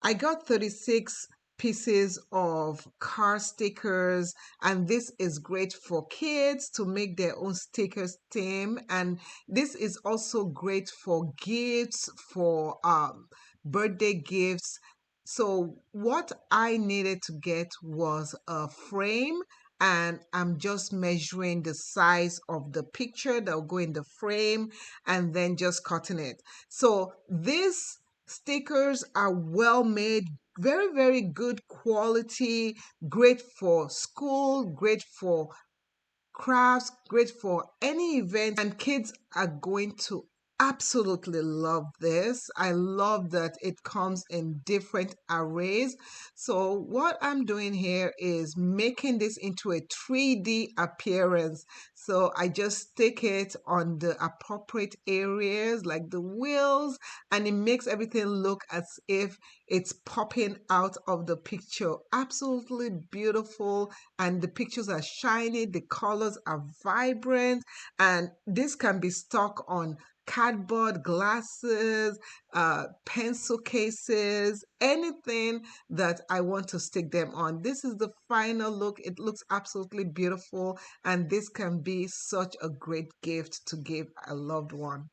I got 36 pieces of car stickers, and this is great for kids to make their own stickers theme. And this is also great for gifts, for birthday gifts. So what I needed to get was a frame, and I'm just measuring the size of the picture that will go in the frame and then just cutting it. So this stickers are well made, very, very good quality, great for school, great for crafts, great for any event, and kids are going to absolutely love this. I love that it comes in different arrays. So what I'm doing here is making this into a 3D appearance. So I just stick it on the appropriate areas like the wheels, and it makes everything look as if it's popping out of the picture. Absolutely beautiful, and the pictures are shiny, the colors are vibrant, and this can be stuck on cardboard, glasses, pencil cases, anything that I want to stick them on. This is the final look. It looks absolutely beautiful, and this can be such a great gift to give a loved one.